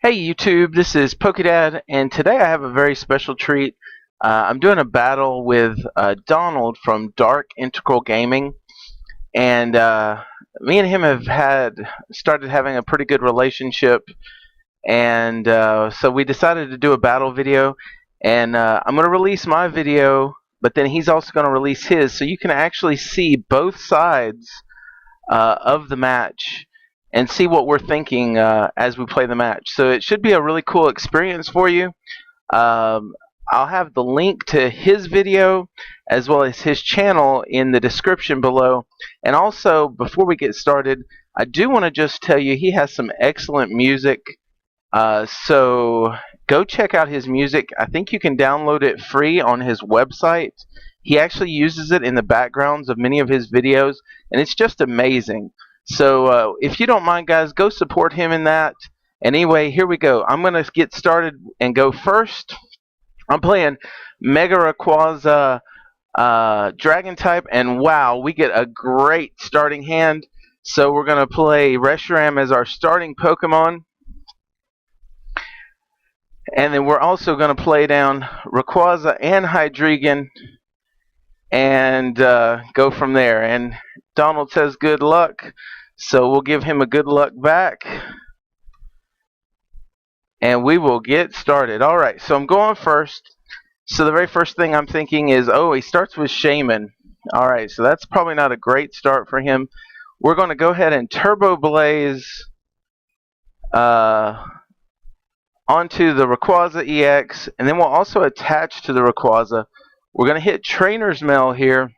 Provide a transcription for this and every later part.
Hey YouTube, this is PokeDad, and today I have a very special treat. I'm doing a battle with Donald from Dark Integral Gaming, and me and him have started having a pretty good relationship, and so we decided to do a battle video, and I'm going to release my video, but then he's also going to release his, so you can actually see both sides of the match and see what we're thinking as we play the match. So it should be a really cool experience for you. Um, I'll have the link to his video as well as his channel in the description below. And also, before we get started, I do want to just tell you he has some excellent music. So go check out his music. I think you can download it free on his website. He actually uses it in the backgrounds of many of his videos, and it's just amazing. So if you don't mind, guys, go support him in that. Anyway, here we go. I'm going to get started and go first. I'm playing Mega Rayquaza Dragon type, and wow, we get a great starting hand. So we're going to play Reshiram as our starting Pokemon. And then we're also going to play down Rayquaza and Hydreigon and go from there. And Donald says good luck, so we'll give him a good luck back. And we will get started. Alright, so I'm going first. So the very first thing I'm thinking is, oh, he starts with Shaman. Alright, so that's probably not a great start for him. We're going to go ahead and Turbo Blaze onto the Rayquaza EX, and then we'll also attach to the Rayquaza. We're going to hit Trainer's Mail here.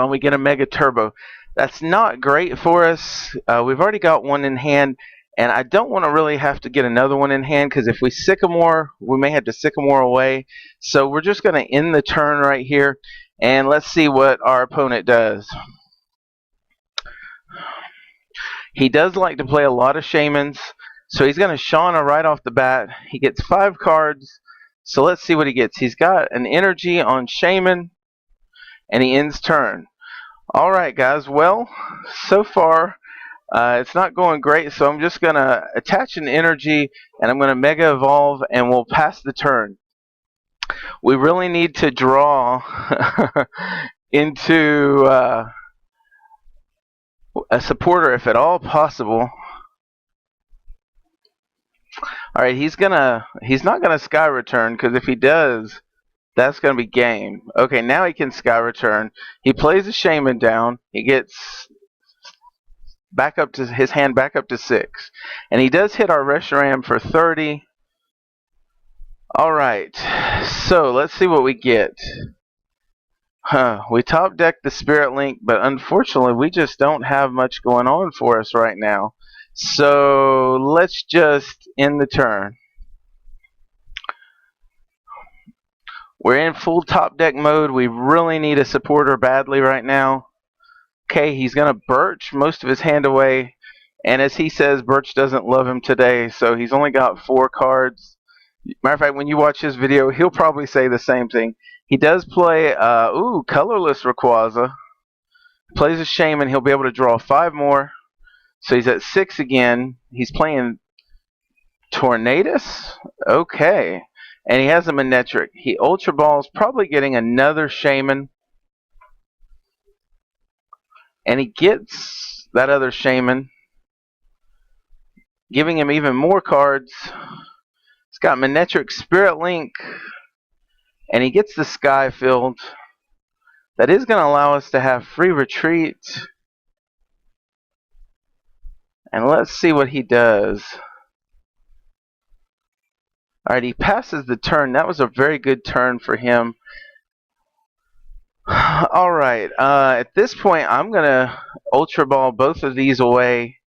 We get a Mega Turbo. That's not great for us. We've already got one in hand, and I don't want to really have to get another one in hand because if we Sycamore, we may have to Sycamore away. So we're just going to end the turn right here, and let's see what our opponent does. He does like to play a lot of Shamans, so he's going to Shauna right off the bat. He gets 5 cards, so let's see what he gets. He's got an energy on Shaman, and he ends turn. Alright guys, well, so far it's not going great, so I'm just going to attach an energy, and I'm going to Mega Evolve, and we'll pass the turn. We really need to draw into a supporter if at all possible. Alright, he's not gonna Sky Return, because if he does, that's gonna be game. Okay, now he can Sky Return. He plays a Shaman down. He gets back up to his hand back up to 6. And he does hit our Reshiram for 30. Alright, so let's see what we get. We top deck the Spirit Link, but unfortunately we just don't have much going on for us right now. So let's just end the turn. We're in full top deck mode. We really need a supporter badly right now. Okay, he's going to Birch most of his hand away. And as he says, Birch doesn't love him today, so he's only got 4 cards. Matter of fact, when you watch his video, he'll probably say the same thing. He does play, colorless Rayquaza. Plays a Shaman. He'll be able to draw 5 more. So he's at 6 again. He's playing Tornadus? Okay. And he has a Manectric. He Ultra Balls, probably getting another Shaman. And he gets that other Shaman, giving him even more cards. He's got Manectric, Spirit Link, and he gets the Sky Field. That is going to allow us to have free retreat. And let's see what he does. Alright, he passes the turn. That was a very good turn for him. Alright, at this point I'm going to Ultra Ball both of these away.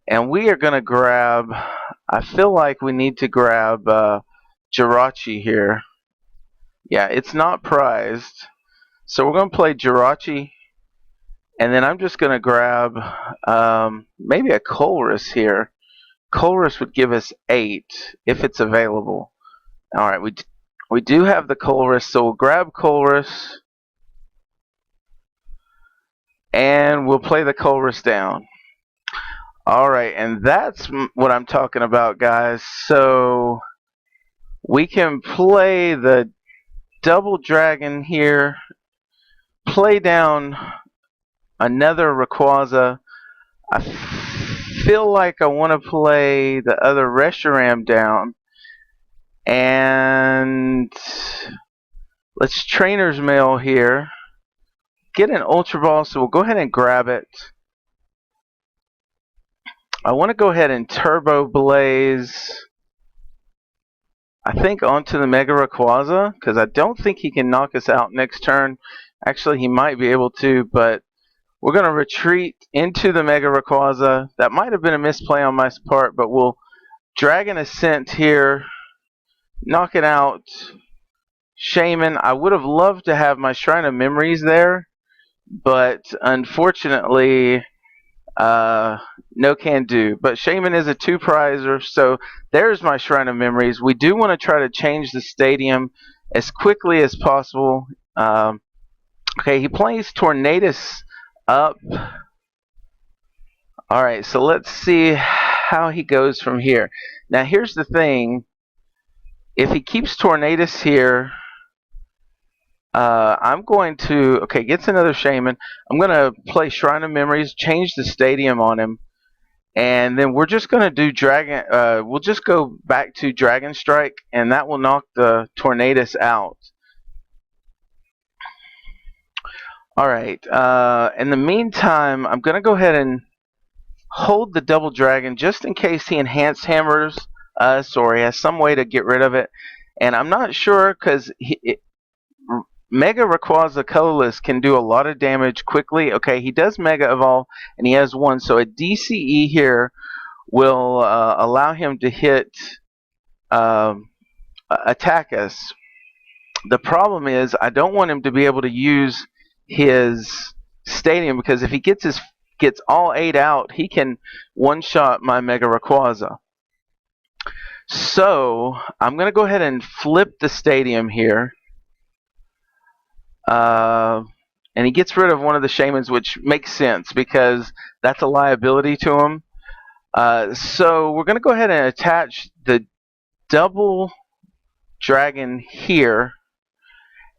And we are going to grab, I feel like we need to grab Jirachi here. Yeah, it's not prized. So we're going to play Jirachi. And then I'm just going to grab maybe a Colress here. Colress would give us 8 if it's available. Alright, we do have the Colress, so we'll grab Colress. And we'll play the Colress down. Alright, and that's what I'm talking about, guys. So we can play the double dragon here, play down another Rayquaza. I feel like I want to play the other Reshiram down, and let's Trainer's Mail here. Get an Ultra Ball, so we'll go ahead and grab it. I want to go ahead and Turbo Blaze, I think, onto the Mega Rayquaza, because I don't think he can knock us out next turn. Actually, he might be able to, but we're going to retreat into the Mega Rayquaza. That might have been a misplay on my part, but we'll Dragon Ascent here, knock it out. Shaman, I would have loved to have my Shrine of Memories there, but unfortunately, no can do. But Shaman is a 2-prizer, so there's my Shrine of Memories. We do want to try to change the stadium as quickly as possible. Okay, he plays Tornadus up. Alright, so let's see how he goes from here. Now here's the thing. If he keeps Tornadus here, I'm going to, okay, gets another Shaman. I'm going to play Shrine of Memories, change the stadium on him, and then we're just going to do Dragon, we'll just go back to Dragon Strike, and that will knock the Tornadus out. Alright, in the meantime, I'm going to go ahead and hold the Double Dragon just in case he Enhanced Hammers us or he has some way to get rid of it. And I'm not sure because Mega Rayquaza colorless can do a lot of damage quickly. Okay, he does Mega Evolve and he has 1, so a DCE here will allow him to hit, attack us. The problem is I don't want him to be able to use his stadium, because if he gets all 8 out, he can one-shot my Mega Rayquaza. So I'm going to go ahead and flip the stadium here. And he gets rid of one of the Shamans, which makes sense because that's a liability to him. So we're going to go ahead and attach the double dragon here.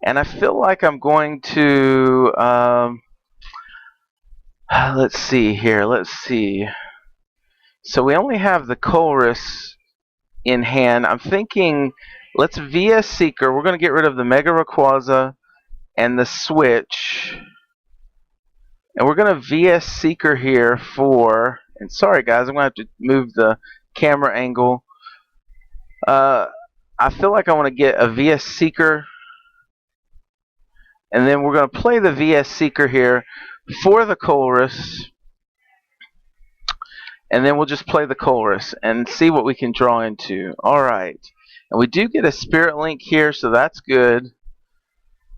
And I feel like I'm going to, let's see here, let's see. So we only have the Colress in hand. I'm thinking, let's VS Seeker. We're going to get rid of the Mega Rayquaza and the Switch. And we're going to VS Seeker here for, and sorry guys, I'm going to have to move the camera angle. I feel like I want to get a VS Seeker. And then we're going to play the VS Seeker here for the Colress. And then we'll just play the Colress and see what we can draw into. Alright. And we do get a Spirit Link here, so that's good.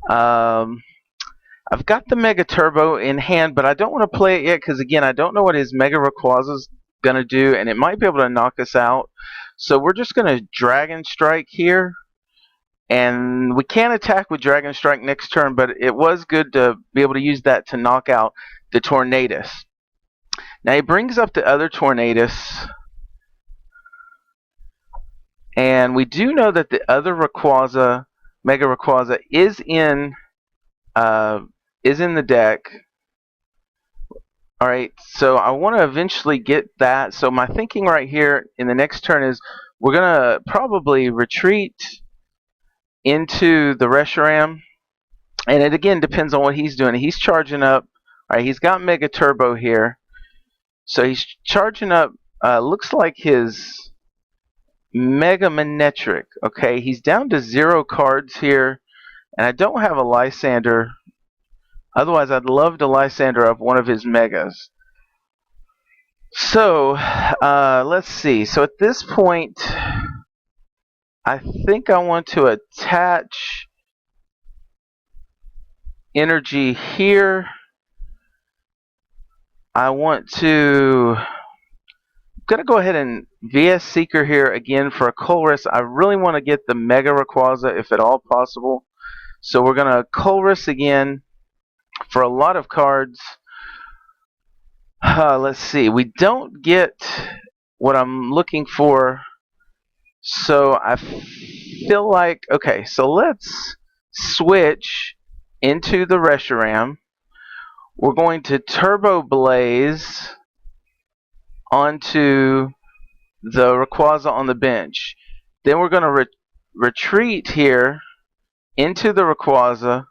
I've got the Mega Turbo in hand, but I don't want to play it yet because, again, I don't know what his Mega Rayquaza is going to do, and it might be able to knock us out. So we're just going to Dragon Strike here. And we can attack with Dragon Strike next turn, but it was good to be able to use that to knock out the Tornadus. Now he brings up the other Tornadus, and we do know that the other Rayquaza, Mega Rayquaza, is in the deck. Alright, so I want to eventually get that. So my thinking right here in the next turn is we're going to probably retreat into the Reshiram. And it again depends on what he's doing. He's charging up. Alright, he's got Mega Turbo here. So he's charging up, looks like his Mega Manectric. Okay, he's down to 0 cards here. And I don't have a Lysander. Otherwise, I'd love to Lysander up one of his Megas. So, let's see. So at this point, I think I want to attach energy here. I'm going to go ahead and VS Seeker here again for a Colress. I really want to get the Mega Rayquaza if at all possible. So we're going to Colress again for a lot of cards. Let's see. We don't get what I'm looking for, so I feel like okay. So let's switch into the Reshiram. We're going to Turbo Blaze onto the Rayquaza on the bench. Then we're going to retreat here into the Rayquaza,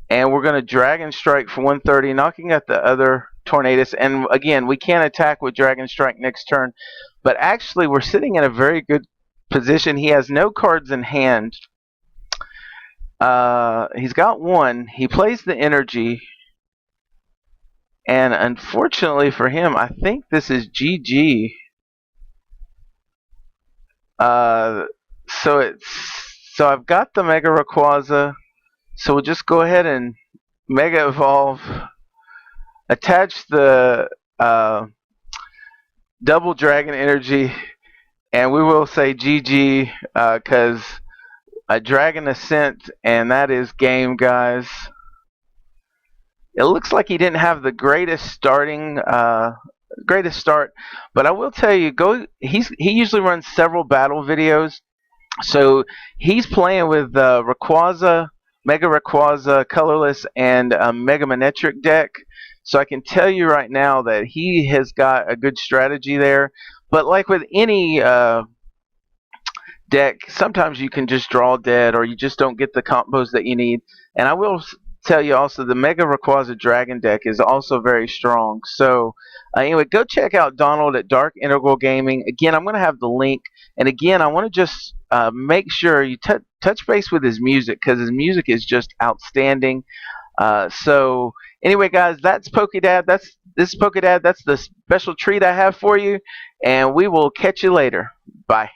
and we're going to Dragon Strike for 130, knocking out the other Tornadus. And again, we can't attack with Dragon Strike next turn, but actually we're sitting in a very good position. He has no cards in hand. He's got one. He plays the energy, and unfortunately for him, I think this is GG. Uh, so I've got the Mega Rayquaza. So we'll just go ahead and Mega Evolve, attach the double Dragon Energy, and we will say GG because a Dragon Ascent, and that is game, guys. It looks like he didn't have the greatest start, but I will tell you, he usually runs several battle videos. So he's playing with Rayquaza, Mega Rayquaza, Colorless, and Mega Manectric deck. So I can tell you right now that he has got a good strategy there. But like with any deck, sometimes you can just draw dead, or you just don't get the combos that you need. And I will tell you also, the Mega Rayquaza Dragon deck is also very strong. So anyway, go check out Donald at Dark Integral Gaming. Again, I'm going to have the link. And again, I want to just make sure you touch base with his music, because his music is just outstanding. So anyway, guys, that's Pokedad. This is Pokedad. That's the special treat I have for you. And we will catch you later. Bye.